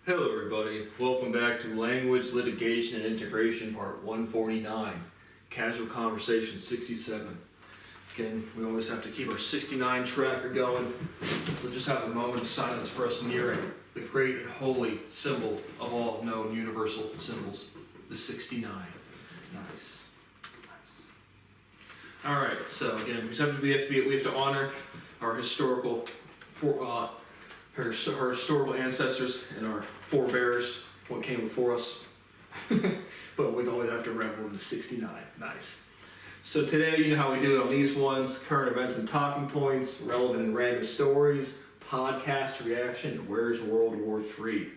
Hello everybody, welcome back to Language, Litigation, and Integration Part 149, Casual Conversation 67. Again, we always have to keep our 69 tracker going. We'll just have a moment of silence for us nearing the great and holy symbol of all known universal symbols, the 69. Nice. Alright, so again, we have to honor our historical her historical ancestors and our forebears, what came before us. But we always have to revel in the 69. Nice. So today, you know how we do it on these ones: current events and talking points, relevant and random stories, podcast reaction, and where's World War III.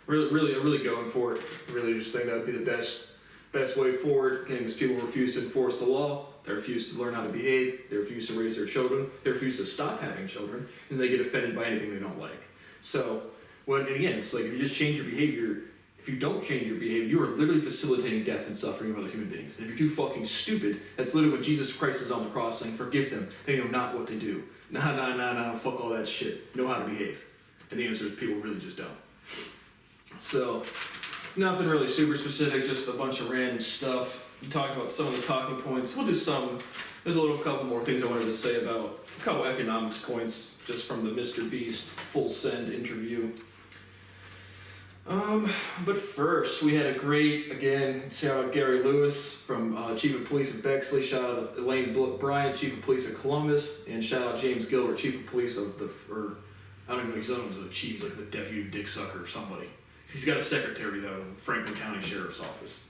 Really going for it. Really just think that would be the best way forward, because people refuse to enforce the law. They refuse to learn how to behave, they refuse to raise their children, they refuse to stop having children, and they get offended by anything they don't like. So, and again, it's like if you just change your behavior, if you don't change your behavior, you are literally facilitating death and suffering of other human beings. And if you're too fucking stupid, that's literally what Jesus Christ is on the cross saying, forgive them, they know not what they do. Nah, fuck all that shit. Know how to behave. And the answer is people really just don't. So, nothing really super specific, just a bunch of random stuff. Talking about some of the talking points. We'll do some. There's a couple more things I wanted to say about a couple economics points just from the Mr. Beast Full Send interview. But first, we had a great, again, shout out Gary Lewis from Chief of Police of Bexley, shout out Elaine Bryant, Chief of Police of Columbus, and shout out James Gilbert, Chief of Police of I don't even know, he's not the chief, he's like the deputy dick sucker or somebody. He's got a secretary though, in Franklin County Sheriff's Office.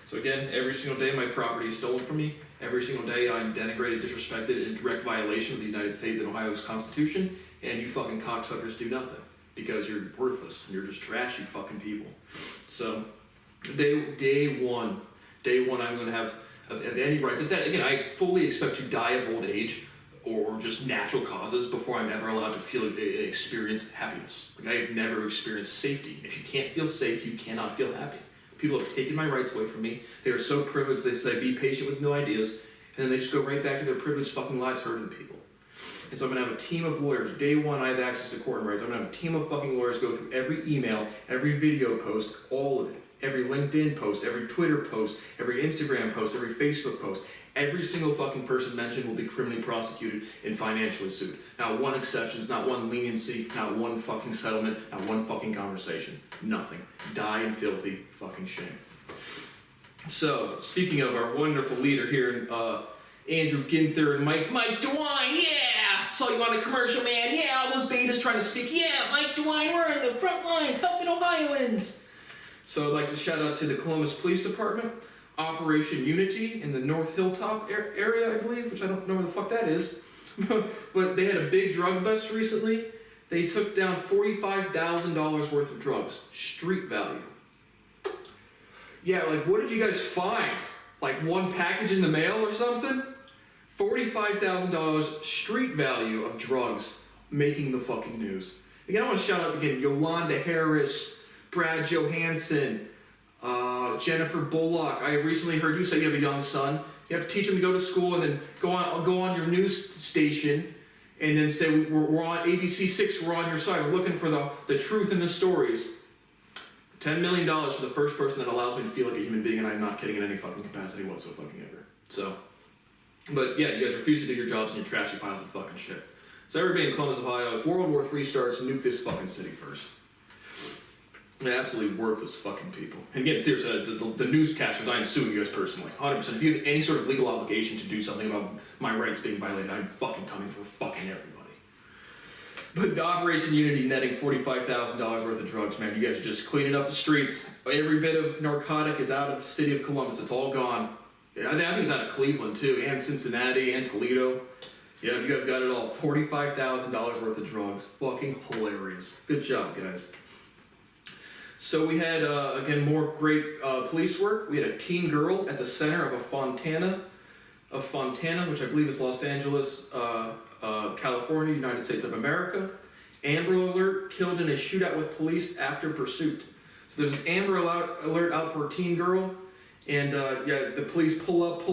So again, every single day my property is stolen from me. Every single day I'm denigrated, disrespected, in direct violation of the United States and Ohio's Constitution, and you fucking cocksuckers do nothing because you're worthless and you're just trashy fucking people. So day one I'm going to have any rights. If that, again, I fully expect to die of old age or just natural causes before I'm ever allowed to feel and experience happiness. Like, I have never experienced safety. If you can't feel safe, you cannot feel happy. People have taken my rights away from me. They are so privileged, they say, be patient with new ideas, and then they just go right back to their privileged fucking lives hurting people. And so I'm going to have a team of lawyers. Day one, I have access to court and rights. I'm going to have a team of fucking lawyers go through every email, every video post, all of it. Every LinkedIn post, every Twitter post, every Instagram post, every Facebook post. Every single fucking person mentioned will be criminally prosecuted and financially sued. Not one exception, not one leniency, not one fucking settlement, not one fucking conversation. Nothing. Die in filthy fucking shame. So, speaking of our wonderful leader here, Andrew Ginther and Mike DeWine, yeah! Saw you on the commercial, man, yeah! All those betas trying to speak, yeah! Mike DeWine, we're in the front lines helping Ohioans! So I'd like to shout out to the Columbus Police Department, Operation Unity in the North Hilltop area, I believe, which I don't know where the fuck that is. But they had a big drug bust recently. They took down $45,000 worth of drugs, street value. Yeah, like, what did you guys find? Like one package in the mail or something? $45,000 street value of drugs making the fucking news. Again, I want to shout out again Yolanda Harris, Brad Johansson, Jennifer Bullock. I recently heard you say you have a young son. You have to teach him to go to school and then go on your news station and then say, we're on ABC 6, we're on your side. We're looking for the truth in the stories. $10 million for the first person that allows me to feel like a human being, and I'm not kidding in any fucking capacity whatsoever. So, but yeah, you guys refuse to do your jobs and you're trashy piles of fucking shit. So everybody in Columbus, Ohio, if World War III starts, nuke this fucking city first. They're absolutely worthless fucking people. And again, seriously, the newscasters, I am suing you guys personally. 100%. If you have any sort of legal obligation to do something about my rights being violated, I'm fucking coming for fucking everybody. But the Operation Unity netting $45,000 worth of drugs, man, you guys are just cleaning up the streets. Every bit of narcotic is out of the city of Columbus. It's all gone. Yeah, I think it's out of Cleveland, too, and Cincinnati, and Toledo. Yeah, you guys got it all. $45,000 worth of drugs. Fucking hilarious. Good job, guys. So we had, again, more great police work. We had a teen girl at the center of Fontana, which I believe is Los Angeles, California, United States of America. Amber Alert killed in a shootout with police after pursuit. So there's an Amber Alert out for a teen girl. And, the police pull up,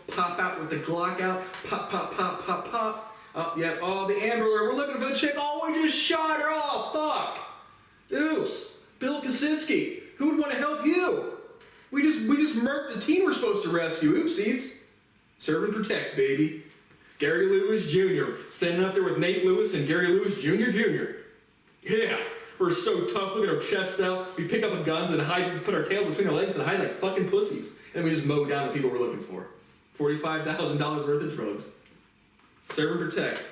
pop out with the Glock out. Pop. The Amber Alert, we're looking for the chick. Oh, we just shot her. Oh, fuck. Oops. Bill Siski. Who would want to help you? We just murked the teen we're supposed to rescue. Oopsies. Serve and protect, baby. Gary Lewis Jr. standing up there with Nate Lewis and Gary Lewis Jr. Yeah, we're so tough. Look at our chests out. We pick up our guns and hide, put our tails between our legs and hide like fucking pussies. And we just mow down the people we're looking for. $45,000 worth of drugs. Serve and protect.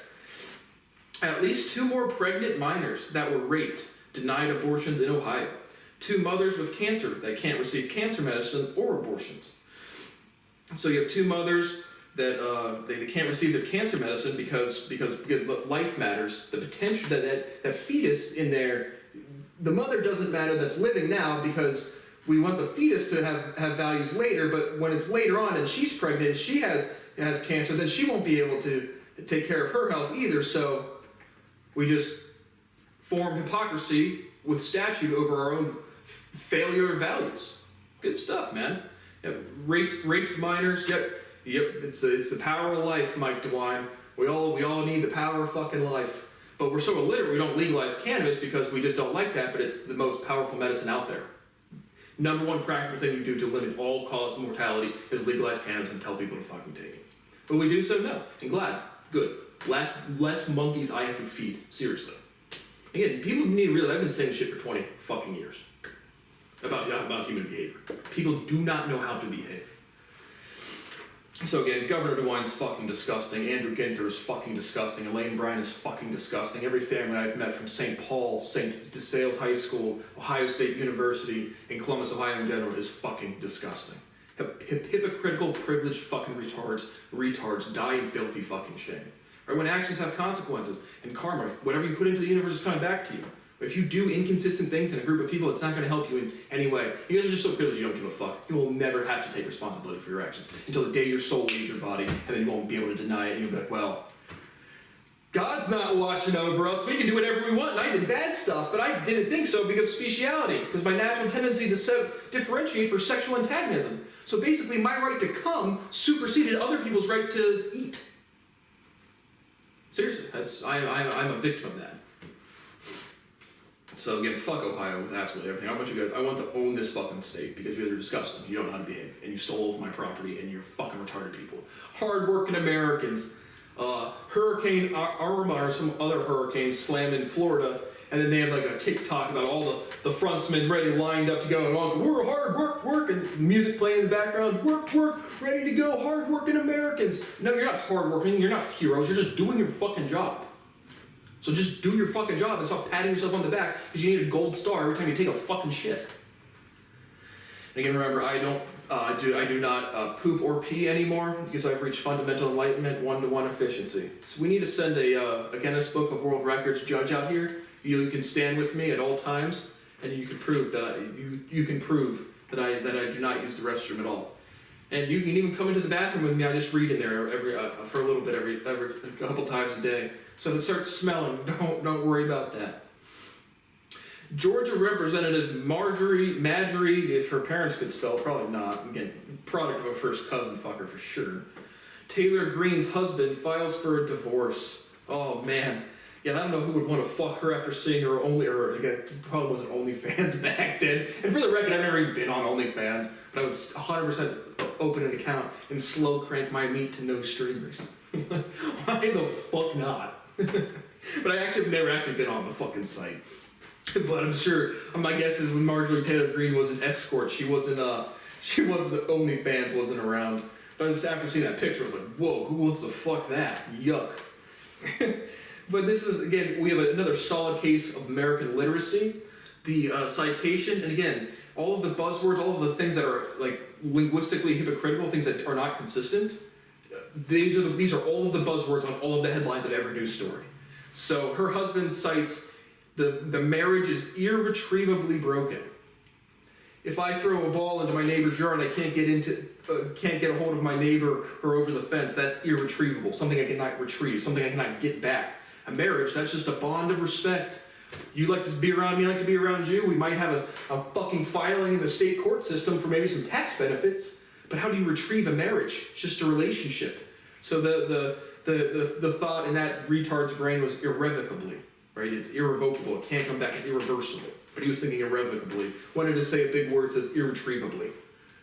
At least 2 more pregnant minors that were raped denied abortions in Ohio. 2 mothers with cancer that can't receive cancer medicine or abortions. So you have 2 mothers that they can't receive their cancer medicine because life matters. The potential that fetus in there, the mother doesn't matter that's living now because we want the fetus to have values later. But when it's later on and she's pregnant and she has cancer, then she won't be able to take care of her health either. So we just form hypocrisy with statute over our own failure of values. Good stuff, man. Yep. Raped minors. Yep. It's the power of life, Mike DeWine. We all need the power of fucking life. But we're so illiterate we don't legalize cannabis because we just don't like that. But it's the most powerful medicine out there. Number 1 practical thing you do to limit all cause mortality is legalize cannabis and tell people to fucking take it. But we do so? No. And glad. Good. Less monkeys I have to feed. Seriously. Again, people need to realize I've been saying shit for 20 fucking years about human behavior. People do not know how to behave. So again, Governor DeWine's fucking disgusting. Andrew Ginther is fucking disgusting. Elaine Bryan is fucking disgusting. Every family I've met from St. Paul, St. DeSales High School, Ohio State University, and Columbus, Ohio in general is fucking disgusting. Hypocritical, privileged fucking retards die in filthy fucking shame. Right? When actions have consequences and karma, whatever you put into the universe is coming back to you. If you do inconsistent things in a group of people, it's not going to help you in any way. You guys are just so privileged you don't give a fuck. You will never have to take responsibility for your actions until the day your soul leaves your body, and then you won't be able to deny it, and you'll be like, well, God's not watching over us. We can do whatever we want, and I did bad stuff, but I didn't think so because of speciality, because my natural tendency to differentiate for sexual antagonism. So basically, my right to come superseded other people's right to eat. Seriously, I'm a victim of that. So again, fuck Ohio with absolutely everything. I want to own this fucking state because you guys are disgusting. You don't know how to behave, and you stole all of my property, and you're fucking retarded people. Hard-working Americans. Hurricane Irma or some other hurricane slammed in Florida, and then they have like a TikTok about all the frontsmen ready, lined up to go, and we're hard work, and music playing in the background, work, ready to go, hard-working Americans. No, you're not hard-working. You're not heroes. You're just doing your fucking job. So just do your fucking job and stop patting yourself on the back because you need a gold star every time you take a fucking shit. And again, remember, I do not poop or pee anymore because I've reached fundamental enlightenment, 1-to-1 efficiency. So we need to send a Guinness Book of World Records judge out here. You can stand with me at all times, and you can prove that I do not use the restroom at all. And you can even come into the bathroom with me. I just read in there for a little bit every a couple times a day. So if it starts smelling, don't worry about that. Georgia Representative Marjorie, if her parents could spell, probably not. Again, product of a first cousin fucker for sure. Taylor Greene's husband files for a divorce. Oh man. Yeah, I don't know who would want to fuck her after seeing her it probably wasn't OnlyFans back then. And for the record, I've never even been on OnlyFans, but I would 100% open an account and slow crank my meat to no streamers. Why the fuck not? But I actually have never actually been on the fucking site. But I'm sure, my guess is when Marjorie Taylor Greene was an escort, she wasn't OnlyFans wasn't around. But after seeing that picture, I was like, whoa, who wants to fuck that? Yuck. But this is, again, we have another solid case of American literacy. The citation, and again, all of the buzzwords, all of the things that are like linguistically hypocritical, things that are not consistent, these are all of the buzzwords on all of the headlines of every news story. So her husband cites the marriage is irretrievably broken. If I throw a ball into my neighbor's yard and I can't get a hold of my neighbor or over the fence, that's irretrievable. Something I cannot retrieve, something I cannot get back. A marriage, that's just a bond of respect. You like to be around me, I like to be around you. We might have a fucking filing in the state court system for maybe some tax benefits, but how do you retrieve a marriage? It's just a relationship. So the thought in that retard's brain was irrevocably, right? It's irrevocable. It can't come back. It's irreversible. but he was thinking irrevocably. Wanted to say a big word that says irretrievably.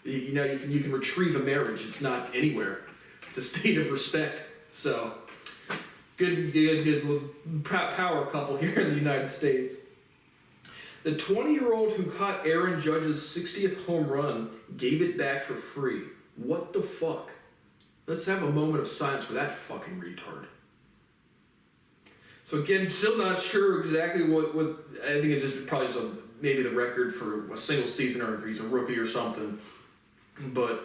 You know, you can retrieve a marriage. It's not anywhere. It's a state of respect. So, good power couple here in the United States. The 20-year-old who caught Aaron Judge's 60th home run gave it back for free. What the fuck? Let's have a moment of silence for that fucking retard. So again, still not sure exactly what I think it's just probably just maybe the record for a single season or if he's a rookie or something. But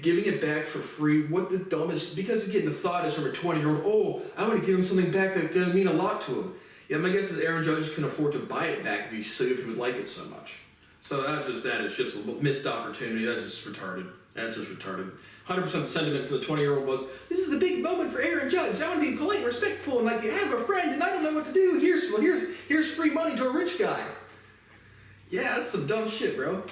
giving it back for free, what the dumbest, because again, the thought is from a 20-year-old, oh, I want to give him something back that's going to mean a lot to him. Yeah, my guess is Aaron Judge can afford to buy it back if he would like it so much. So that is just a missed opportunity. That's just retarded. 100% the sentiment for the 20-year-old was, this is a big moment for Aaron Judge. I want to be polite and respectful and like have a friend and I don't know what to do. Here's free money to a rich guy. Yeah, that's some dumb shit, bro.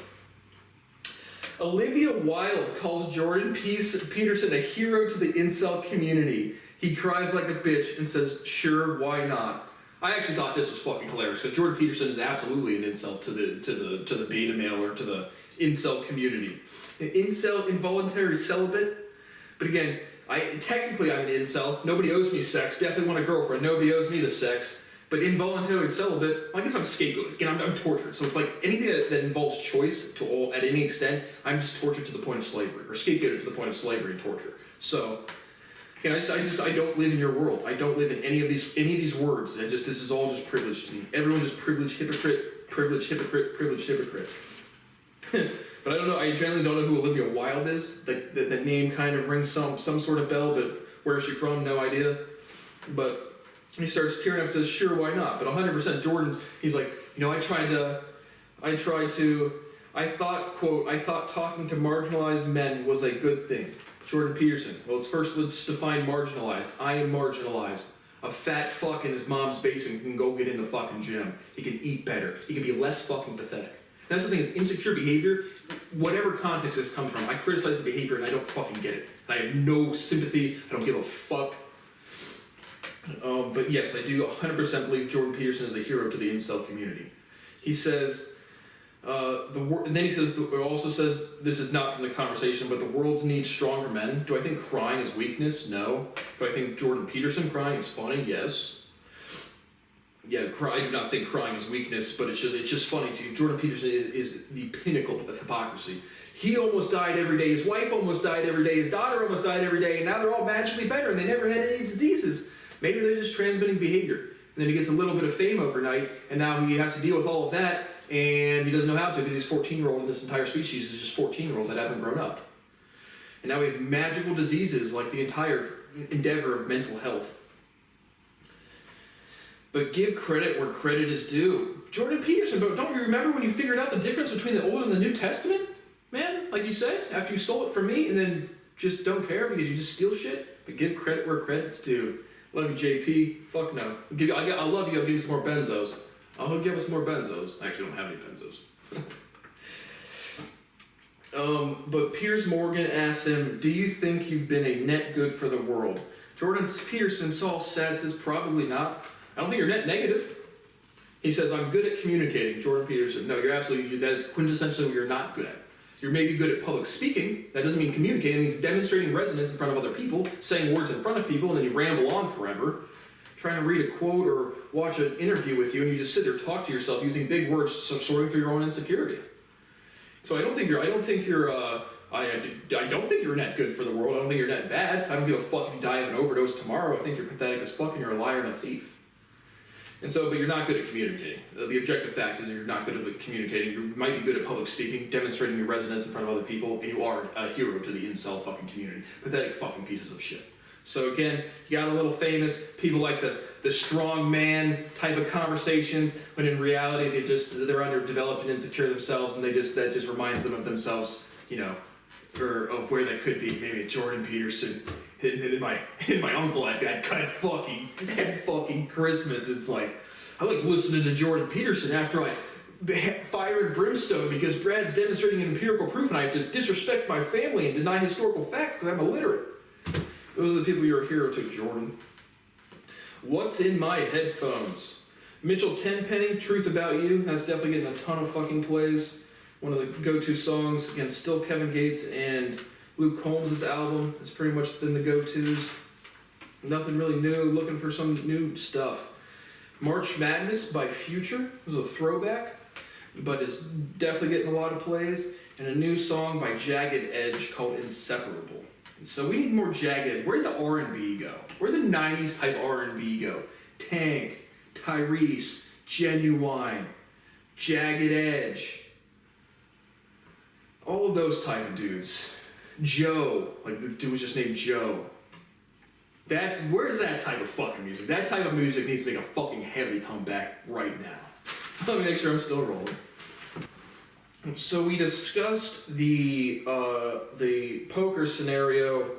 Olivia Wilde calls Jordan Peterson a hero to the incel community. He cries like a bitch and says, sure, why not? I actually thought this was fucking hilarious because Jordan Peterson is absolutely an incel to the beta male or to the incel community. An incel, involuntary celibate. But again, technically I'm an incel. Nobody owes me sex. Definitely want a girlfriend. Nobody owes me the sex. But involuntary celibate, I guess I'm scapegoated. Again, I'm tortured. So it's like anything that involves choice at any extent, I'm just tortured to the point of slavery, or scapegoated to the point of slavery and torture. So, again, I don't live in your world. I don't live in any of these words. This is all just privilege to me. Everyone's just privileged hypocrite, privileged hypocrite, privileged hypocrite. But I don't know. I generally don't know who Olivia Wilde is. The name kind of rings some sort of bell, but where is she from? No idea. But he starts tearing up and says, sure, why not? But 100% Jordan, he's like, I thought talking to marginalized men was a good thing. Jordan Peterson, let's define marginalized. I am marginalized. A fat fuck in his mom's basement can go get in the fucking gym. He can eat better. He can be less fucking pathetic. And that's the thing, is insecure behavior, whatever context this comes from, I criticize the behavior and I don't fucking get it. I have no sympathy. I don't give a fuck. But yes, I do 100% believe Jordan Peterson is a hero to the incel community. He says, and then he says, also says, this is not from the conversation, but the world needs stronger men. Do I think crying is weakness? No. Do I think Jordan Peterson crying is funny? Yes. Yeah, I do not think crying is weakness, but it's just funny to you. Jordan Peterson is the pinnacle of hypocrisy. He almost died every day. His wife almost died every day. His daughter almost died every day. And now they're all magically better and they never had any diseases. Maybe they're just transmitting behavior. And then he gets a little bit of fame overnight, and now he has to deal with all of that, and he doesn't know how to because he's 14-year-old, and this entire species is just 14-year-olds that haven't grown up. And now we have magical diseases like the entire endeavor of mental health. But give credit where credit is due. Jordan Peterson, but don't you remember when you figured out the difference between the Old and the New Testament? Man, like you said, after you stole it from me, and then just don't care because you just steal shit? But give credit where credit's due. Love you, JP. Fuck no. I love you. I'll give you some more benzos. I'll give us some more benzos. I actually don't have any benzos. But Piers Morgan asks him, do you think you've been a net good for the world? Jordan Peterson, all sad, says probably not. I don't think you're net negative. He says, I'm good at communicating. Jordan Peterson, no, that is quintessentially what you're not good at. You're maybe good at public speaking. That doesn't mean communicating. It means demonstrating resonance in front of other people, saying words in front of people, and then you ramble on forever. Trying to read a quote or watch an interview with you, and you just sit there, talk to yourself using big words, sorting through your own insecurity. So I don't think you're net good for the world. I don't think you're net bad. I don't give a fuck if you die of an overdose tomorrow. I think you're pathetic as fuck, and you're a liar and a thief. But you're not good at communicating. The objective fact is you're not good at communicating. You might be good at public speaking, demonstrating your resonance in front of other people, and you are a hero to the incel fucking community. Pathetic fucking pieces of shit. So again, you got a little famous, people like the strong man type of conversations, but in reality they're underdeveloped and insecure themselves, and that just reminds them of themselves, or of where they could be. Maybe Jordan Peterson. In my uncle at fucking Christmas. It's like, I like listening to Jordan Peterson after I fire and brimstone because Brad's demonstrating an empirical proof and I have to disrespect my family and deny historical facts because I'm illiterate. Those are the people you're a hero to, Jordan. What's in my headphones? Mitchell Tenpenny, Truth About You. That's definitely getting a ton of fucking plays. One of the go-to songs. Again, still Kevin Gates and Luke Combs' album. It's pretty much been the go-tos. Nothing really new. Looking for some new stuff. March Madness by Future. It was a throwback, but it's definitely getting a lot of plays. And a new song by Jagged Edge called Inseparable. And so we need more Jagged. Where'd the R&B go? Where'd the 90s type R&B go? Tank, Tyrese, Genuine, Jagged Edge. All of those type of dudes. Joe, like the dude was just named Joe. Where is that type of fucking music? That type of music needs to make a fucking heavy comeback right now. Let me make sure I'm still rolling. So we discussed the poker scenario,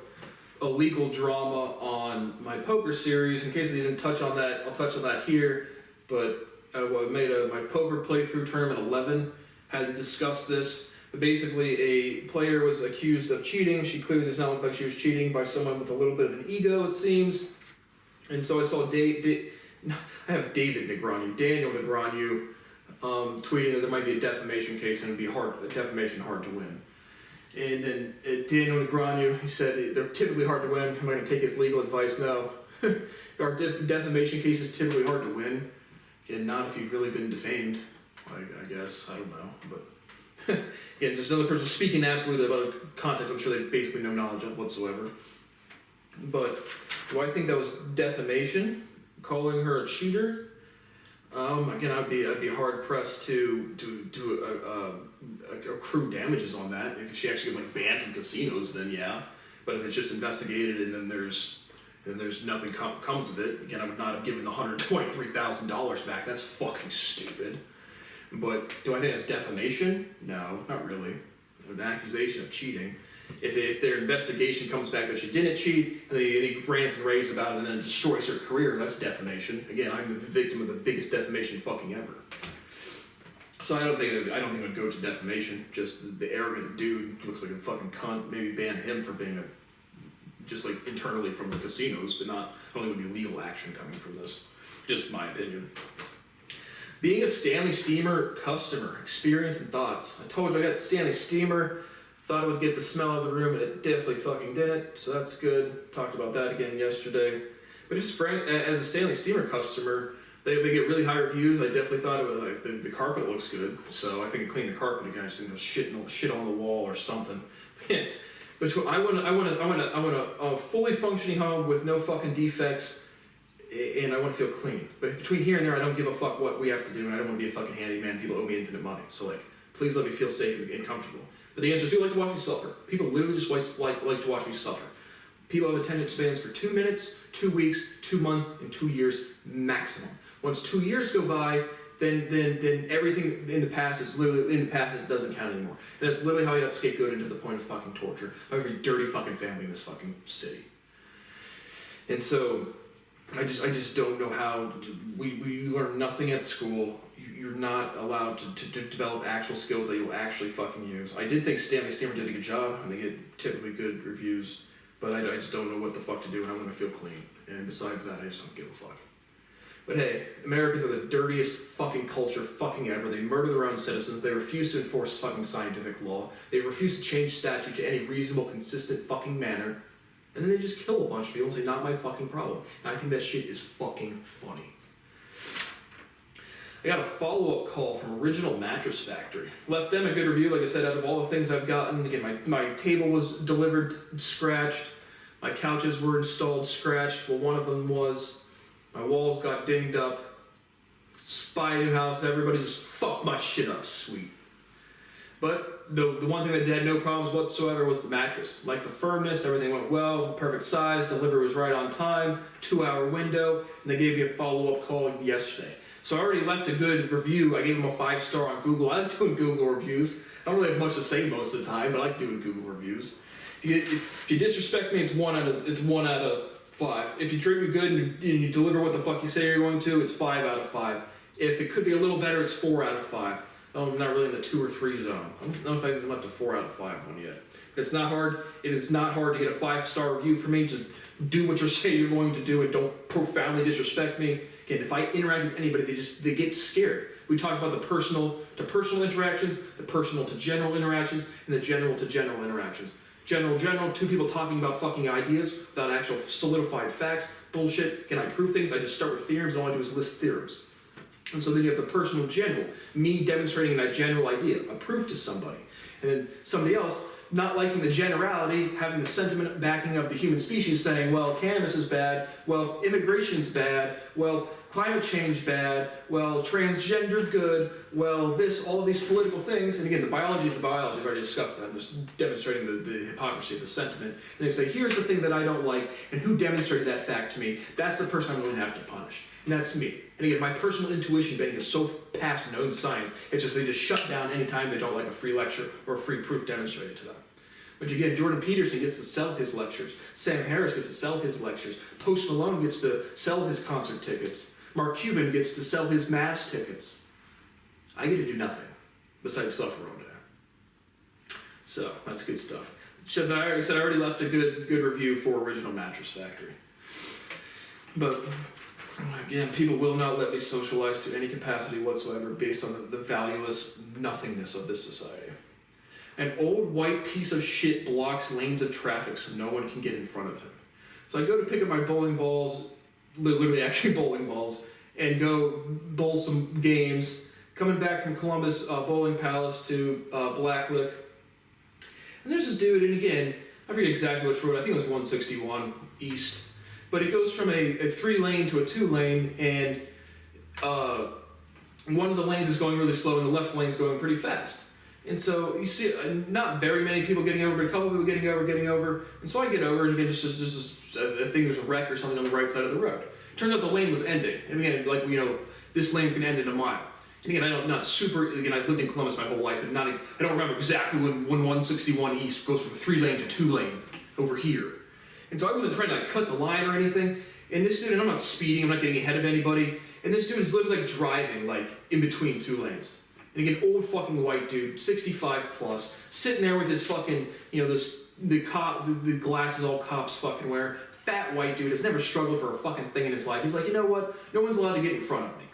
a legal drama on my poker series. In case I didn't touch on that, I'll touch on that here. But I made my poker playthrough tournament 11. Had to discuss this. But basically, a player was accused of cheating. She clearly does not look like she was cheating by someone with a little bit of an ego, it seems. And so I saw I have David Negreanu, Daniel Negreanu, tweeting that there might be a defamation case and it'd be defamation hard to win. And then Daniel Negreanu, he said they're typically hard to win. Am I going to take his legal advice? No. Our defamation case is typically hard to win. Again, not if you've really been defamed, I guess. I don't know, but. Yeah, just another person speaking absolutely about a context I'm sure they basically no knowledge of whatsoever. But do I think that was defamation? Calling her a cheater? Again, I'd be hard pressed to accrue damages on that. If she actually gets banned from casinos, then yeah. But if it's just investigated and then there's nothing comes of it, again, I would not have given the $123,000 back. That's fucking stupid. But do I think that's defamation? No, not really. An accusation of cheating. If their investigation comes back that she didn't cheat, and he rants and raves about it and then destroys her career, that's defamation. Again, I'm the victim of the biggest defamation fucking ever. So I don't think it would go to defamation. Just the arrogant dude looks like a fucking cunt. Maybe ban him for being just internally from the casinos, but not. I don't think it would be legal action coming from this. Just my opinion. Being a Stanley Steamer customer, experience and thoughts. I told you I got the Stanley Steamer. Thought it would get the smell of the room, and it definitely fucking didn't. So that's good. Talked about that again yesterday. But just as a Stanley Steamer customer, they get really high reviews. I definitely thought it was the carpet looks good. So I think I cleaned the carpet again. I just think there's shit on the wall or something. But I want a fully functioning home with no fucking defects. And I want to feel clean. But between here and there, I don't give a fuck what we have to do, and I don't want to be a fucking handyman. People owe me infinite money. So, please let me feel safe and comfortable. But the answer is people like to watch me suffer. People literally just like to watch me suffer. People have attention spans for 2 minutes, 2 weeks, 2 months, and 2 years maximum. Once 2 years go by, then everything in the past doesn't count anymore. And that's literally how I got scapegoated to the point of fucking torture by every dirty fucking family in this fucking city. And so I just don't know how we learn nothing at school. You're not allowed to develop actual skills that you'll actually fucking use. I did think Stanley Steamer did a good job, and they get typically good reviews, but I just don't know what the fuck to do, and I want to feel clean. And besides that, I just don't give a fuck. But hey, Americans are the dirtiest fucking culture fucking ever. They murder their own citizens. They refuse to enforce fucking scientific law. They refuse to change statute to any reasonable, consistent fucking manner. And then they just kill a bunch of people and say, not my fucking problem. And I think that shit is fucking funny. I got a follow-up call from Original Mattress Factory. Left them a good review, like I said, out of all the things I've gotten. Again, my table was delivered scratched. My couches were installed scratched. Well, one of them was. My walls got dinged up. Buy a new house, everybody just fucked my shit up, sweet. But the one thing that had no problems whatsoever was the mattress. Like the firmness, everything went well, perfect size, delivery was right on time, 2-hour window, and they gave me a follow-up call yesterday. So I already left a good review. I gave them a 5-star on Google. I like doing Google reviews. I don't really have much to say most of the time, but I like doing Google reviews. If you disrespect me, it's 1 out of 5. If you treat me good and you deliver what the fuck you say you're going to, it's 5 out of 5. If it could be a little better, it's 4 out of 5. I'm not really in the 2 or 3 zone. I don't know if I've left a 4 out of 5 one yet. But it's not hard. It is not hard to get a 5-star review from me. Just do what you say you're going to do and don't profoundly disrespect me. Again, if I interact with anybody, they get scared. We talked about the personal to personal interactions, the personal to general interactions, and the general to general interactions. General, two people talking about fucking ideas without actual solidified facts. Bullshit. Can I prove things? I just start with theorems, and all I do is list theorems. And so then you have the personal general, me demonstrating that general idea, a proof to somebody. And then somebody else not liking the generality, having the sentiment backing up the human species, saying, well, cannabis is bad, well, immigration's bad, well, climate change bad, well, transgender good, well, this, all of these political things. And again, the biology is the biology. I've already discussed that. I'm just demonstrating the hypocrisy of the sentiment. And they say, here's the thing that I don't like, and who demonstrated that fact to me? That's the person I'm going to have to punish. And that's me. And again, my personal intuition betting is so past known science, it's just they just shut down anytime they don't like a free lecture or a free proof demonstrated to them. But again, Jordan Peterson gets to sell his lectures. Sam Harris gets to sell his lectures. Post Malone gets to sell his concert tickets. Mark Cuban gets to sell his Mavs tickets. I get to do nothing besides suffer all day. So, that's good stuff. I already left a good review for Original Mattress Factory. But again, people will not let me socialize to any capacity whatsoever based on the valueless nothingness of this society. An old white piece of shit blocks lanes of traffic so no one can get in front of him. So I go to pick up my bowling balls, literally actually bowling balls, and go bowl some games. Coming back from Columbus Bowling Palace to Blacklick. And there's this dude, and again, I forget exactly which road, I think it was 161 East. But it goes from a 3-lane to a 2-lane, and one of the lanes is going really slow and the left lane's going pretty fast. And so you see not very many people getting over, but a couple people getting over. And so I get over, and again, I think there's a wreck or something on the right side of the road. Turns out the lane was ending. And again, like, this lane's gonna end in a mile. And again, I've lived in Columbus my whole life, but I don't remember exactly when 161 East goes from 3-lane to 2-lane over here. And so I wasn't trying to cut the line or anything. And this dude, and I'm not speeding, I'm not getting ahead of anybody. And this dude is literally driving in between 2 lanes. And again, old fucking white dude, 65 plus, sitting there with his fucking, the glasses all cops fucking wear. Fat white dude has never struggled for a fucking thing in his life. He's like, you know what? No one's allowed to get in front of me.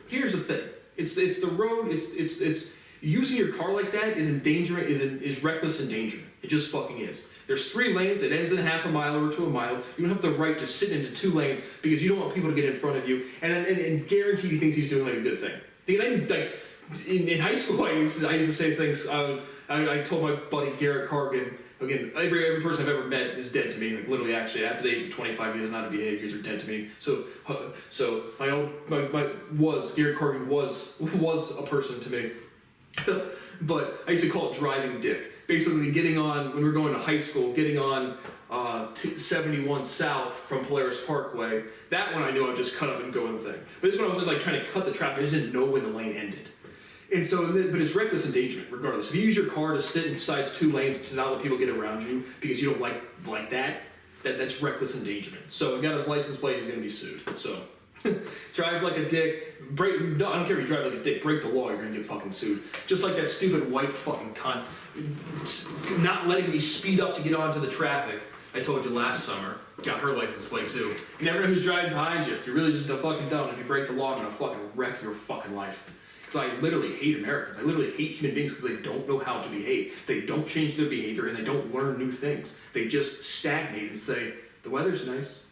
Here's the thing. It's the road. It's using your car like that is reckless endangerment. It just fucking is. There's 3 lanes. It ends in half a mile or to a mile. You don't have the right to sit into 2 lanes because you don't want people to get in front of you. And guaranteed he thinks he's doing a good thing. In high school, I used to say things. I told my buddy Garrett Cargan. Again, every person I've ever met is dead to me. Literally, actually, after the age of 25, either not to behave because they're dead to me. So Garrett Cargan was a person to me. But I used to call it driving dick. Basically, getting on when we were going to high school, getting on 71 South from Polaris Parkway. That one I knew I would just cut up and go in the thing. But this one I wasn't trying to cut the traffic. I just didn't know when the lane ended. And so, but it's reckless endangerment regardless. If you use your car to sit inside 2 lanes to not let people get around you because you don't like that's reckless endangerment. So he got his license plate, he's gonna be sued. So drive like a dick. I don't care if you drive like a dick. Break the law, you're gonna get fucking sued. Just like that stupid white fucking cunt not letting me speed up to get onto the traffic. I told you last summer. Got her license plate too. You never know who's driving behind you. You're really just a fucking dumb. If you break the law, I'm gonna fucking wreck your fucking life. Because I literally hate Americans. I literally hate human beings because they don't know how to behave. They don't change their behavior and they don't learn new things. They just stagnate and say, the weather's nice.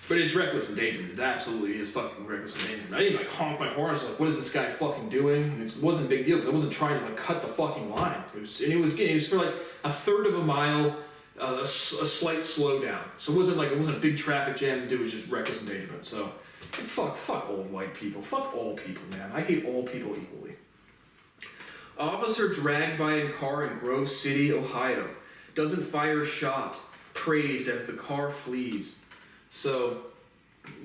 But it's reckless endangerment. It absolutely is fucking reckless endangerment. I didn't honk my horn. I was like, what is this guy fucking doing? And it wasn't a big deal because I wasn't trying to cut the fucking line. It was for a third of a mile, a slight slowdown. So it wasn't a big traffic jam to do. It was just reckless endangerment. So fuck old white people. Fuck all people, man. I hate all people equally. Officer dragged by in car in Grove City, Ohio. Doesn't fire shot. Praised as the car flees. So,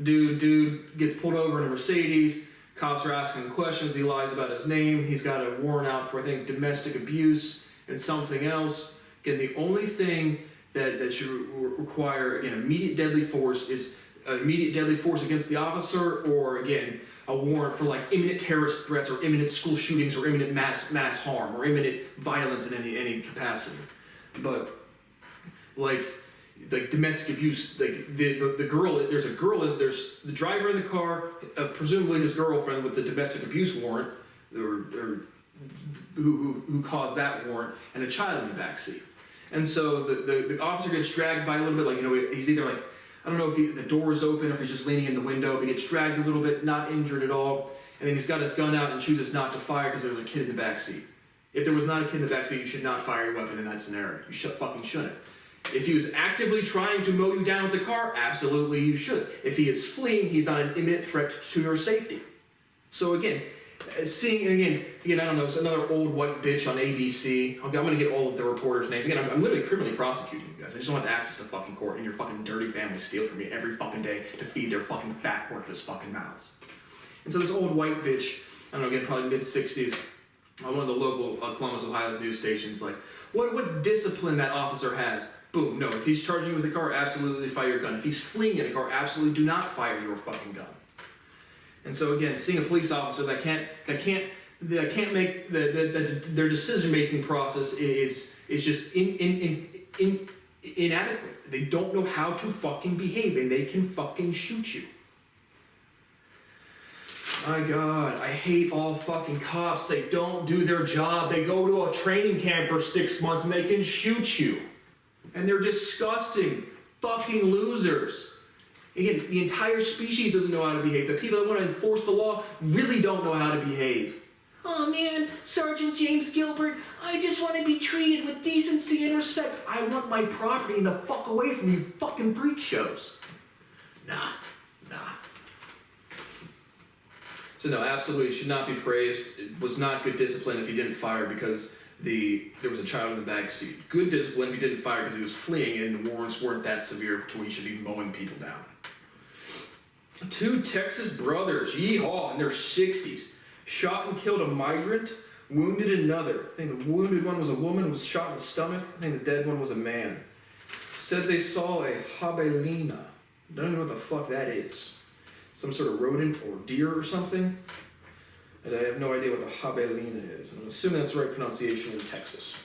dude gets pulled over in a Mercedes. Cops are asking him questions. He lies about his name. He's got a warrant out for, I think, domestic abuse and something else. Again, the only thing that should require, again, immediate deadly force is immediate deadly force against the officer, or, again, a warrant for, imminent terrorist threats or imminent school shootings or imminent mass harm or imminent violence in any capacity. But, like domestic abuse. Like the girl, there's the driver in the car, presumably his girlfriend with the domestic abuse warrant, or who caused that warrant, and a child in the back seat. And so the officer gets dragged by a little bit, like, you know, he's either like, I don't know if the door is open, if he's just leaning in the window, but he gets dragged a little bit, not injured at all, and then he's got his gun out and chooses not to fire because there was a kid in the back seat. If there was not a kid in the back seat, you should not fire your weapon in that scenario. You fucking shouldn't. If he was actively trying to mow you down with the car, absolutely you should. If he is fleeing, he's not an imminent threat to your safety. So again, again, I don't know, it's another old white bitch on ABC. I'm going to get all of the reporters' names. Again, I'm literally criminally prosecuting you guys. I just don't have access to fucking court, and your fucking dirty family steal from me every fucking day to feed their fucking fat, worthless fucking mouths. And so this old white bitch, I don't know, again, probably mid-60s, on one of the local Columbus, Ohio news stations, like, what discipline that officer has. Boom, no, if he's charging you with a car, absolutely fire your gun. If he's fleeing in a car, absolutely do not fire your fucking gun. And so again, seeing a police officer that can't make their decision-making process is just inadequate. They don't know how to fucking behave, and they can fucking shoot you. My God, I hate all fucking cops. They don't do their job. They go to a training camp for 6 months and they can shoot you. And they're disgusting fucking losers. Again, the entire species doesn't know how to behave. The people that want to enforce the law really don't know how to behave. Oh man, Sergeant James Gilbert, I just want to be treated with decency and respect. I want my property and the fuck away from you fucking freak shows. Nah. So no, absolutely, should not be praised. It was not good discipline if he didn't fire because there was a child in the back seat. Good discipline if he didn't fire because he was fleeing and the warrants weren't that severe to where he should be mowing people down. 2 Texas brothers, yeehaw, in their 60s, shot and killed a migrant, wounded another. I think the wounded one was a woman, was shot in the stomach. I think the dead one was a man. Said they saw a jabalina. Don't know what the fuck that is. Some sort of rodent or deer or something. And I have no idea what the jabalina is. And I'm assuming that's the right pronunciation in Texas.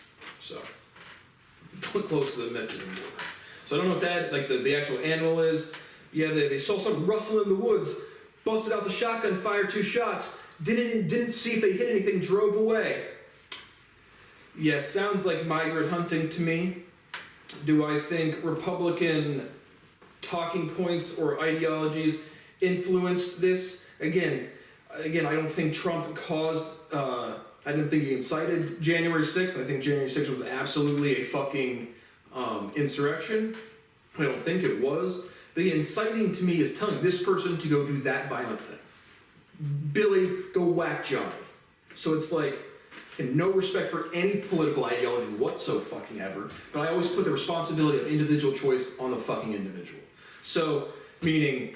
So, close to the Mexican border. So I don't know what that, like the actual animal is. Yeah, they saw something rustle in the woods, busted out the shotgun, fired 2 shots, didn't see if they hit anything, drove away. Yeah, sounds like migrant hunting to me. Do I think Republican talking points or ideologies influenced this? Again, I don't think Trump caused, I didn't think he incited January 6th. I think January 6th was absolutely a fucking insurrection. I don't think it was. But again, inciting to me is telling this person to go do that violent thing. Billy, go whack Johnny. So it's like, no respect for any political ideology whatsoever, but I always put the responsibility of individual choice on the fucking individual. So, meaning,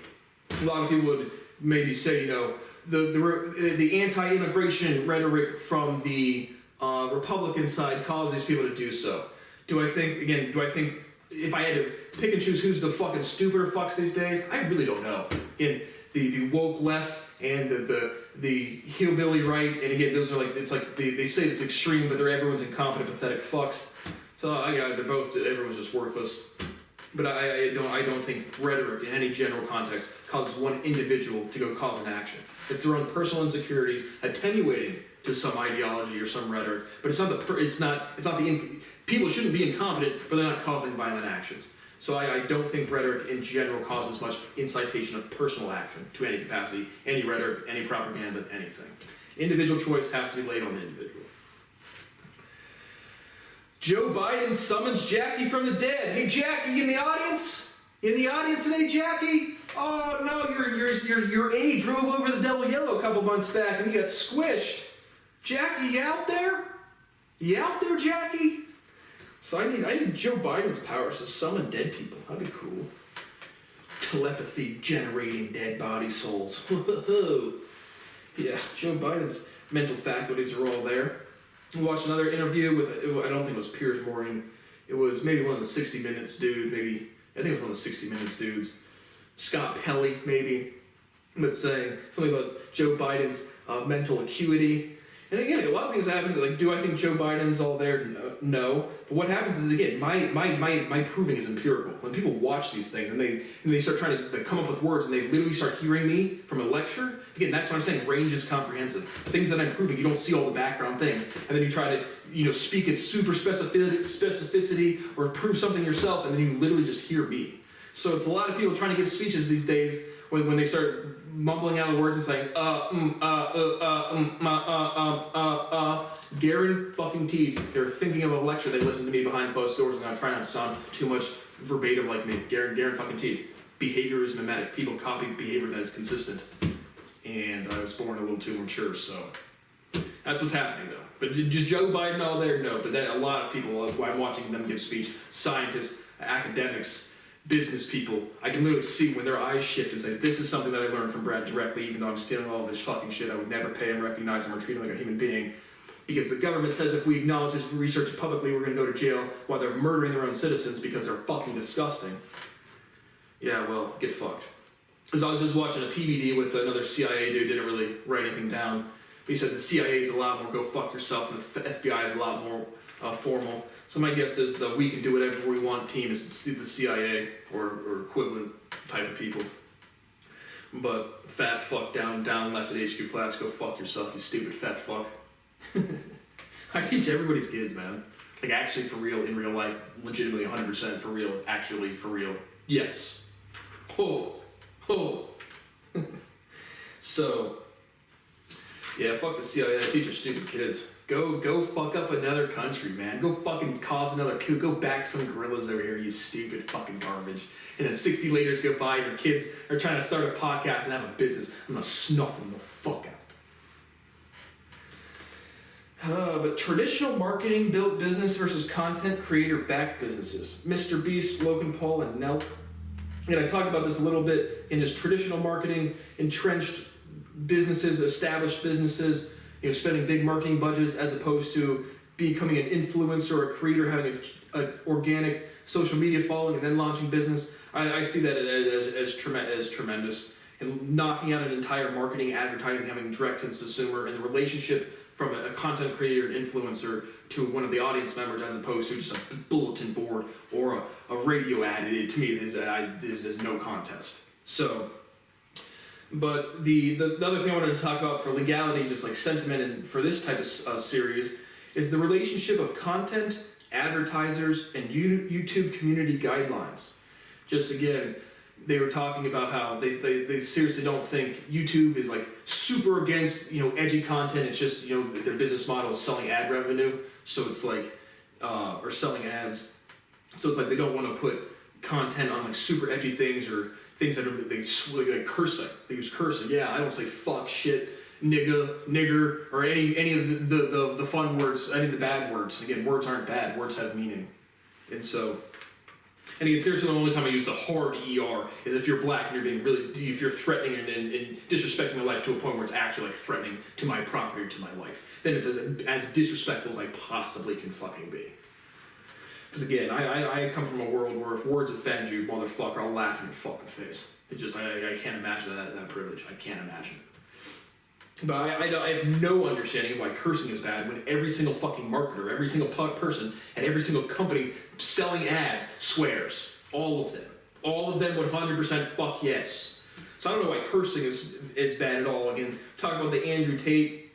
a lot of people would maybe say, you know, the anti-immigration rhetoric from the Republican side causes these people to do so. Do I think if I had to pick and choose who's the fucking stupider fucks these days, I really don't know. In the woke left and the hillbilly right, and again, those are like, it's like they say it's extreme, but everyone's incompetent, pathetic fucks. So everyone's just worthless. But I don't think rhetoric in any general context causes one individual to go cause an action. It's their own personal insecurities attenuating to some ideology or some rhetoric, but people shouldn't be incompetent, but they're not causing violent actions. So I don't think rhetoric in general causes much incitation of personal action to any capacity, any rhetoric, any propaganda, anything. Individual choice has to be laid on the individual. Joe Biden summons Jackie from the dead. Hey Jackie, in the audience? In the audience today, Jackie? Oh no, your A drove over the double yellow a couple months back and you got squished. Jackie, you out there? You out there, Jackie? So I need Joe Biden's powers to summon dead people. That'd be cool. Telepathy generating dead body souls. Yeah, Joe Biden's mental faculties are all there. We watched another interview with, I don't think it was Piers Morgan. It was maybe one of the 60 Minutes dude, I think it was one of the 60 Minutes dudes. Scott Pelley, maybe. But saying something about Joe Biden's mental acuity. And again, a lot of things happen. Like, do I think Joe Biden's all there? No. But what happens is, again, my proving is empirical. When people watch these things and they start trying to come up with words and they literally start hearing me from a lecture, again, that's what I'm saying. Range is comprehensive. The things that I'm proving, you don't see all the background things, and then you try to speak in super specificity or prove something yourself, and then you literally just hear me. So it's a lot of people trying to give speeches these days when they start mumbling out the words and saying, guaranteed they're thinking of a lecture they listened to me behind closed doors, and I'm trying not to sound too much verbatim like me. Guaranteed. Behavior is mimetic. People copy behavior that is consistent. And I was born a little too mature, so that's what's happening though. But just Joe Biden all there? No, but a lot of people, I'm watching them give speech, scientists, academics, business people, I can literally see when their eyes shift and say, this is something that I learned from Brad directly, even though I'm stealing all of his fucking shit. I would never pay him, recognize him, or treat him like a human being. Because the government says if we acknowledge this research publicly, we're going to go to jail while they're murdering their own citizens because they're fucking disgusting. Yeah, well, get fucked. Because I was just watching a PBD with another CIA dude, didn't really write anything down. But he said the CIA is a lot more go fuck yourself, and the FBI is a lot more formal. So my guess is the we can do whatever we want team is the CIA or equivalent type of people. But fat fuck down left at HQ Flats, go fuck yourself, you stupid fat fuck. I teach everybody's kids, man. Like actually for real, in real life, legitimately 100% for real, actually for real. Yes. Oh. So, yeah, fuck the CIA, I teach your stupid kids. Go fuck up another country, man. Go fucking cause another coup. Go back some gorillas over here, you stupid fucking garbage. And then 60 laters go by, your kids are trying to start a podcast and have a business. I'm gonna snuff them the fuck out. But traditional marketing built business versus content creator backed businesses. Mr. Beast, Logan Paul, and Nelp. And I talked about this a little bit in just traditional marketing, entrenched businesses, established businesses, spending big marketing budgets as opposed to becoming an influencer or a creator, having an organic social media following and then launching business. I see that as tremendous. And knocking out an entire marketing, advertising, having direct to consumer, and the relationship from a content creator and influencer to one of the audience members as opposed to just a bulletin board or a radio ad. To me, this is no contest. So, but the other thing I wanted to talk about for legality, just like sentiment, and for this type of series, is the relationship of content, advertisers, and YouTube community guidelines. Just again, they were talking about how they seriously don't think YouTube is like super against edgy content. It's just their business model is selling ad revenue, so it's like or selling ads. So it's like they don't want to put content on like super edgy things or things that are like cursing. They use cursing. Yeah, I don't say fuck, shit, nigger, or any of the fun words, any of the bad words. Again, words aren't bad. Words have meaning, and so. And again, seriously, the only time I use the hard ER is if you're black and you're being if you're threatening and disrespecting my life to a point where it's actually like threatening to my property or to my life. Then it's as disrespectful as I possibly can fucking be. Because again, I come from a world where if words offend you, motherfucker, I'll laugh in your fucking face. It just, I can't imagine that privilege. I can't imagine. But I have no understanding of why cursing is bad when every single fucking marketer, every single person, and every single company selling ads swears. All of them. All of them 100% fuck yes. So I don't know why cursing is bad at all. Again, talking about the Andrew Tate,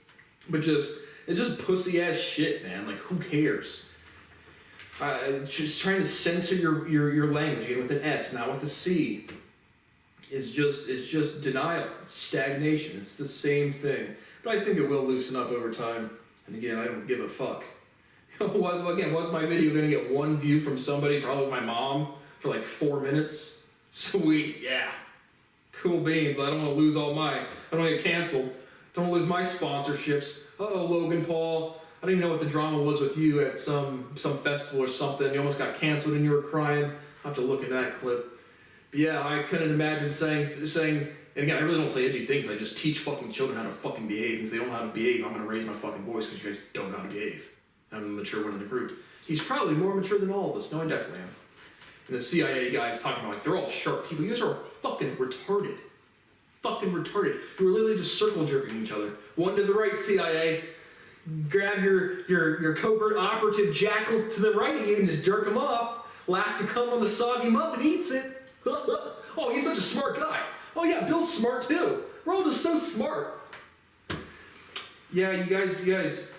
but it's just pussy ass shit, man. Like, who cares? Just trying to censor your language, again, with an S, not with a C. It's just denial. It's stagnation. It's the same thing. But I think it will loosen up over time. And again, I don't give a fuck. Was my video going to get one view from somebody, probably my mom, for like 4 minutes? Sweet, yeah. Cool beans. I don't want to lose I don't want to get canceled. Don't want to lose my sponsorships. Uh-oh, Logan Paul. I don't even know what the drama was with you at some festival or something. You almost got canceled and you were crying. I'll have to look at that clip. But yeah, I couldn't imagine saying, and again, I really don't say edgy things. I just teach fucking children how to fucking behave. And if they don't know how to behave, I'm going to raise my fucking voice because you guys don't know how to behave. I'm the mature one in the group. He's probably more mature than all of us. No, I definitely am. And the CIA guys talking about, like, they're all sharp people. You guys are fucking retarded. Fucking retarded. You were literally just circle jerking each other. One to the right, CIA. grab your covert operative jackal to the right of you and just jerk him off. Last to come on the soggy muffin eats it. Oh, he's such a smart guy. Oh yeah, Bill's smart too. We're all just so smart. Yeah, you guys,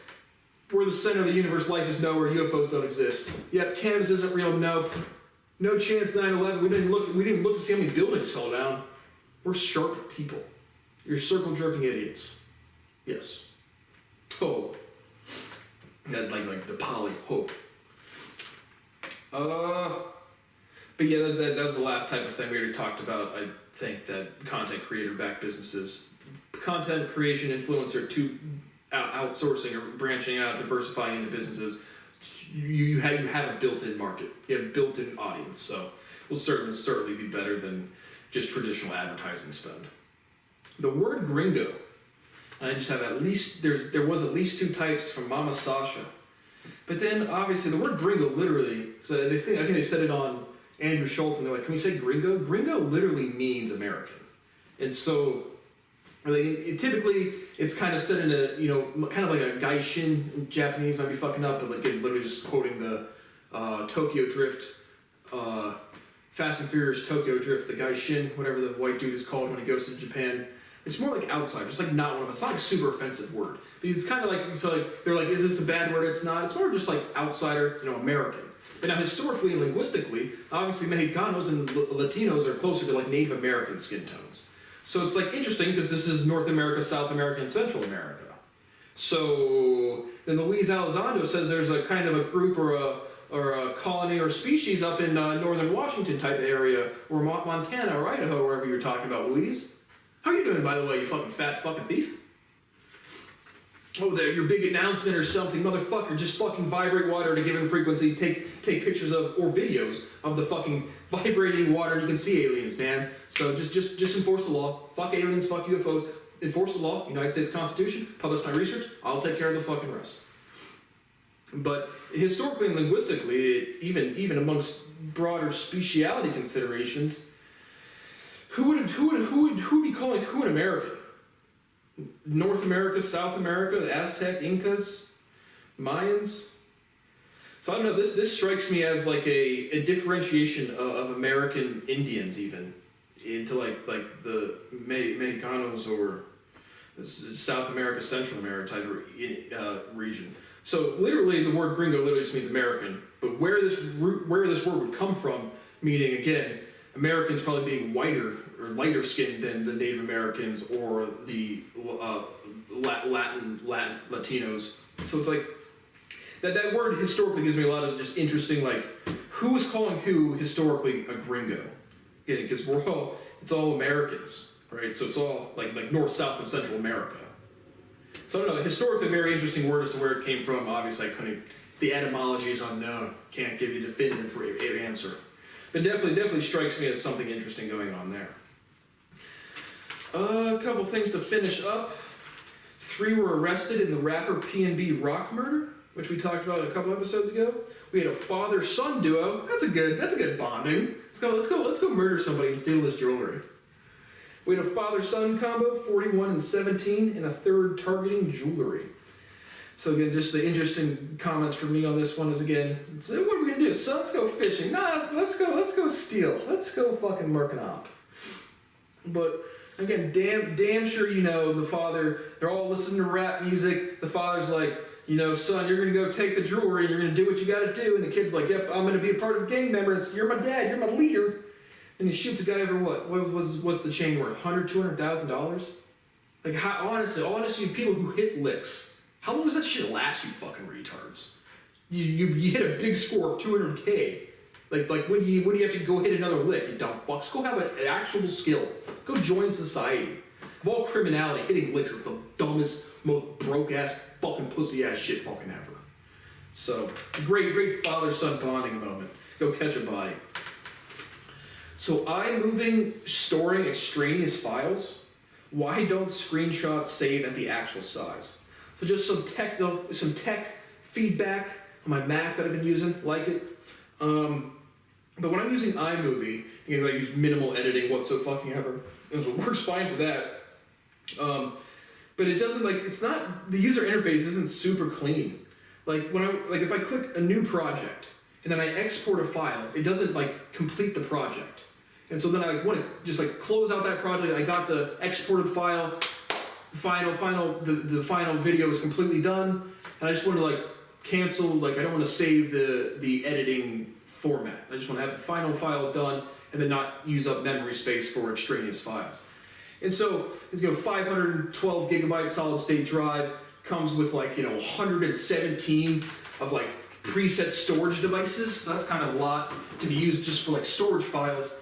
we're the center of the universe. Life is nowhere. UFOs don't exist. Yep, cannabis isn't real. Nope. No chance. 9/11. We didn't look to see how many buildings fell down. We're sharp people. You're circle jerking idiots. Yes. Hope. That like the poly hope. But yeah, that was the last type of thing we already talked about. I think that content creator-backed businesses, content creation influencer to outsourcing or branching out, diversifying into businesses, you have a built-in market. You have a built-in audience, so will certainly be better than just traditional advertising spend. The word gringo, I just have there was at least 2 types from Mama Sasha. But then, obviously, the word gringo literally, so I think they said it on Andrew Schultz, and they're like, can we say gringo? Gringo literally means American. And so, typically, it's kind of said in a, kind of like a gaishin in Japanese, might be fucking up, but like literally just quoting the Tokyo Drift, Fast and Furious Tokyo Drift, the gaishin, whatever the white dude is called when he goes to Japan. It's more like outside, just like not one of us. It's not like a super offensive word. It's kind of like, so like, they're like, is this a bad word? It's not. It's more just like outsider, American. But now historically and linguistically, obviously Mexicanos and Latinos are closer to like Native American skin tones. So it's like interesting because this is North America, South America, and Central America. So then Luis Elizondo says there's a kind of a group or a colony or species up in northern Washington type of area, or Montana or Idaho, wherever you're talking about, Luis. How are you doing, by the way, you fucking fat fucking thief? Oh, your big announcement or something, motherfucker. Just fucking vibrate water at a given frequency. Take pictures of or videos of the fucking vibrating water, and you can see aliens, man. So just enforce the law. Fuck aliens. Fuck UFOs. Enforce the law. United States Constitution. Publish my research. I'll take care of the fucking rest. But historically and linguistically, even amongst broader speciality considerations, who would be calling who an American? North America, South America, the Aztec, Incas, Mayans. So I don't know. This strikes me as like a differentiation of American Indians, even into like the Mexicanos or South America, Central America type region. So literally, the word gringo literally just means American. But where this word would come from, meaning again, Americans probably being whiter or lighter skinned than the Native Americans or the Latinos. So it's like that word historically gives me a lot of just interesting, like, who is calling who historically a gringo? Again, because it's all Americans, right? So it's all like North, South, and Central America. So I don't know, historically a very interesting word as to where it came from. Obviously I couldn't, the etymology is unknown. Can't give you a definitive answer. But definitely strikes me as something interesting going on there. A couple things to finish up. 3 were arrested in the rapper P&B Rock murder, which we talked about a couple episodes ago. We had a father-son duo. That's a good bonding. Let's go murder somebody and steal his jewelry. We had a father-son combo, 41 and 17, and a third targeting jewelry. So again, just the interesting comments from me on this one is again, so what are we gonna do? So let's go fishing. No, let's go steal. Let's go fucking murking up. But again, damn sure the father, they're all listening to rap music. The father's like, son, you're gonna go take the jewelry and you're gonna do what you gotta do. And the kid's like, yep, I'm gonna be a part of a gang member. You're my dad, you're my leader. And he shoots a guy over what's the chain worth? $100,000-$200,000? Like, honestly, people who hit licks, how long does that shit last, you fucking retards? You hit a big score of $200K. Like when do you have to go hit another lick, you dumb fucks? Go have an actual skill. Go join society. Of all criminality, hitting licks is the dumbest, most broke-ass, fucking pussy-ass shit fucking ever. So, great father-son bonding moment. Go catch a body. So iMoving storing extraneous files. Why don't screenshots save at the actual size? So just some tech feedback on my Mac that I've been using, like it. But when I'm using iMovie, I use minimal editing whatsoever. It works fine for that. But but it doesn't it's not, the user interface isn't super clean. Like when if I click a new project and then I export a file, it doesn't complete the project. And so then I want to just close out that project. I got the exported file, the final video is completely done, and I just want to cancel, I don't want to save the editing format. I just want to have the final file done and then not use up memory space for extraneous files. And so, 512 gigabyte solid state drive comes with 117 of preset storage devices. So that's kind of a lot to be used just for storage files.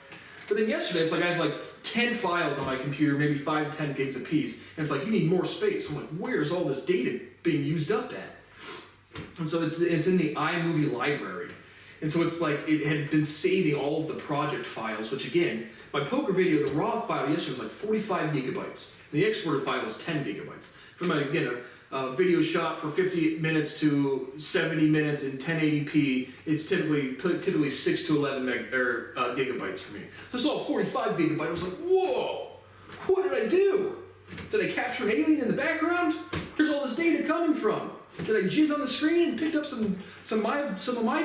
But then yesterday, it's I have 10 files on my computer, maybe 5 to 10 gigs a piece. And it's you need more space. I'm where's all this data being used up at? And so it's in the iMovie library. And so it's it had been saving all of the project files, which again, my poker video, the raw file yesterday was 45 gigabytes. And the exported file was 10 gigabytes. From a video shot for 50 minutes to 70 minutes in 1080p, it's typically 6 to 11 gigabytes for me. So I saw 45 gigabytes, I was whoa, what did I do? Did I capture an alien in the background? Where's all this data coming from? Did I jizz on the screen and picked up some of my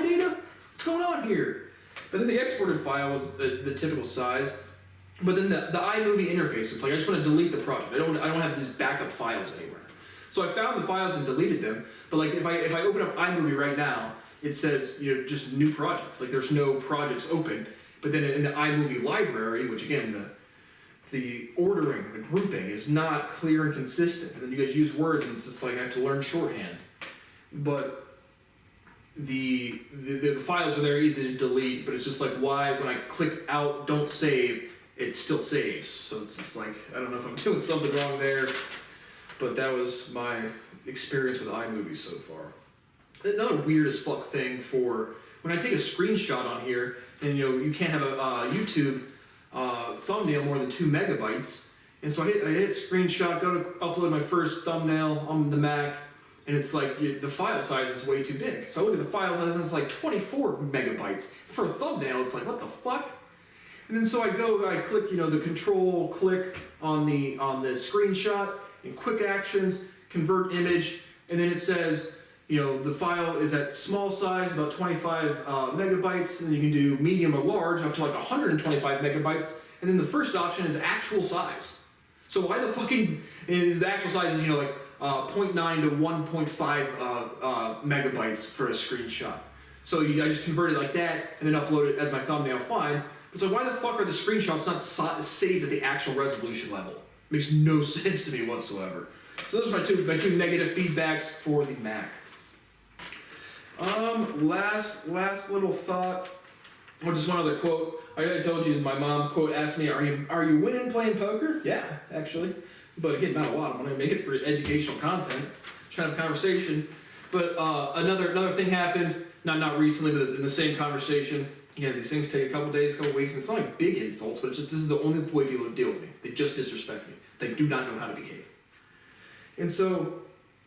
data? What's going on here? But then the exported file was the typical size. But then the iMovie interface, it's I just want to delete the project. I don't have these backup files anywhere. So I found the files and deleted them. But if I open up iMovie right now, it says just new project. There's no projects open. But then in the iMovie library, which again the ordering, the grouping is not clear and consistent. And then you guys use Word and it's just I have to learn shorthand. But the files are there, easy to delete, but it's just why when I click out don't save, it still saves. So it's just I don't know if I'm doing something wrong there, but that was my experience with iMovie so far. Another weird as fuck thing for when I take a screenshot on here, and you can't have a YouTube thumbnail more than 2 megabytes, and so I hit screenshot, go to upload my first thumbnail on the Mac. And it's the file size is way too big. So I look at the file size and it's 24 megabytes. For a thumbnail, it's what the fuck? And then so I click, the control click on the screenshot and quick actions, convert image, and then it says, the file is at small size, about 25 megabytes, and then you can do medium or large, up to 125 megabytes, and then the first option is actual size. So why the fucking, and the actual size is, 0.9 to 1.5 megabytes for a screenshot. So I just convert it like that and then upload it as my thumbnail, fine. So why the fuck are the screenshots not saved at the actual resolution level? Makes no sense to me whatsoever. So those are my two negative feedbacks for the Mac. Last little thought, or just one other quote. I told you my mom asked me, "Are you winning playing poker?" Yeah, actually. But again, not a lot. I want to make it for educational content, trying to have a conversation. But another thing happened, not recently, but in the same conversation. These things take a couple days, a couple weeks, and it's not big insults, but it's just this is the only way people deal with me. They just disrespect me. They do not know how to behave. And so,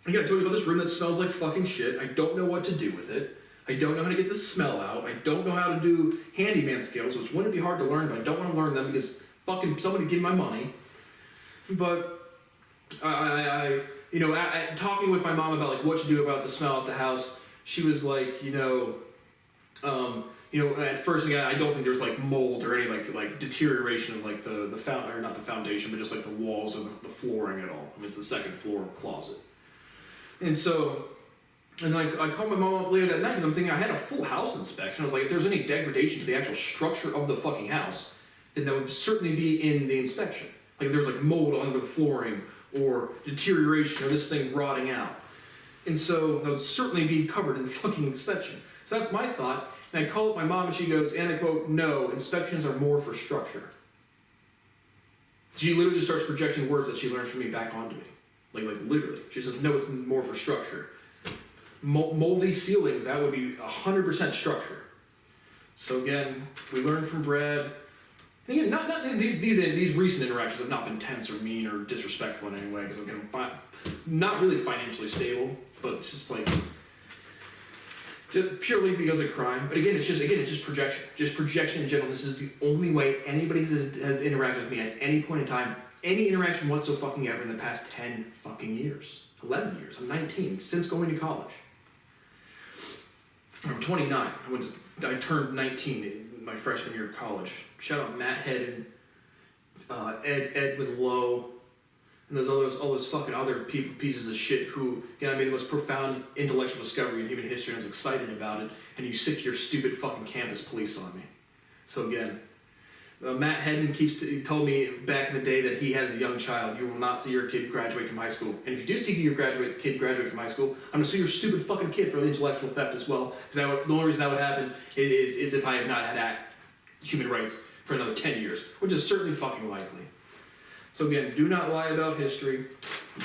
again, I told you about this room that smells like fucking shit. I don't know what to do with it. I don't know how to get the smell out. I don't know how to do handyman skills, which wouldn't be hard to learn, but I don't want to learn them because fucking somebody give me my money. But I talking with my mom about what to do about the smell at the house, she was at first again, I don't think there's mold or any deterioration of not the foundation, but just the walls and the flooring at all. I mean, it's the second floor closet. And so, and then I called my mom up later that night because I'm thinking I had a full house inspection. I was if there's any degradation to the actual structure of the fucking house, then that would certainly be in the inspection. If there was mold under the flooring or deterioration or this thing rotting out. And so that would certainly be covered in the fucking inspection. So that's my thought. And I call up my mom and she goes, and I quote, "No, inspections are more for structure." She literally just starts projecting words that she learned from me back onto me. Literally. She says, "No, it's more for structure." Moldy ceilings, that would be 100% structure. So again, we learned from Brad. And again, not these recent interactions have not been tense or mean or disrespectful in any way because I'm not really financially stable, but it's just purely because of crime. But again, it's just projection in general. This is the only way anybody has interacted with me at any point in time any interaction whatsoever in the past 10 fucking years. 11 years. I'm 19, since going to college. I'm 29. I turned 19 in my freshman year of college. Shout out Matt Hedden, Edwin Lowe, and there's all those fucking other pieces of shit who, again, I made the most profound intellectual discovery in human history and I was excited about it, and you sick your stupid fucking campus police on me. So again, Matt Hedden told me back in the day that he has a young child. You will not see your kid graduate from high school. And if you do see your kid graduate from high school, I'm going to sue your stupid fucking kid for intellectual theft as well. Because the only reason that would happen is if I have not had human rights for another 10 years, which is certainly fucking likely. So again, do not lie about history.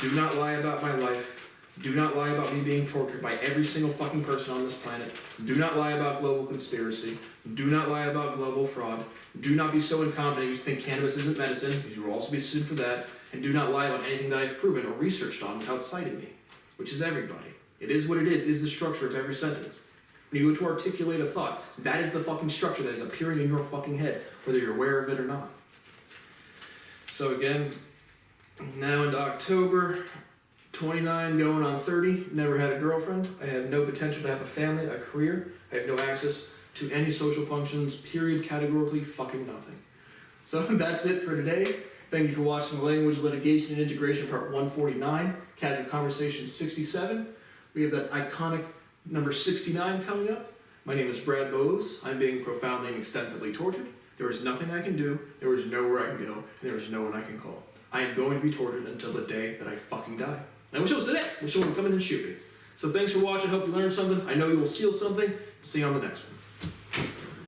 Do not lie about my life. Do not lie about me being tortured by every single fucking person on this planet. Do not lie about global conspiracy. Do not lie about global fraud. Do not be so incompetent you think cannabis isn't medicine, because you will also be sued for that. And do not lie about anything that I've proven or researched on without citing me, which is everybody. It is what it is the structure of every sentence. When you go to articulate a thought, that is the fucking structure that is appearing in your fucking head, whether you're aware of it or not. So again, now into October, 29 going on 30, never had a girlfriend. I have no potential to have a family, a career. I have no access to any social functions, period, categorically, fucking nothing. So that's it for today. Thank you for watching Language, Litigation, and Integration Part 149, Casual Conversation 67. We have that iconic number 69 coming up. My name is Brad Bowes. I'm being profoundly and extensively tortured. There is nothing I can do, there is nowhere I can go, and there is no one I can call. I am going to be tortured until the day that I fucking die. And I wish it was today. I wish someone would come in and shoot me. So thanks for watching. Hope you learned something. I know you will steal something. See you on the next one.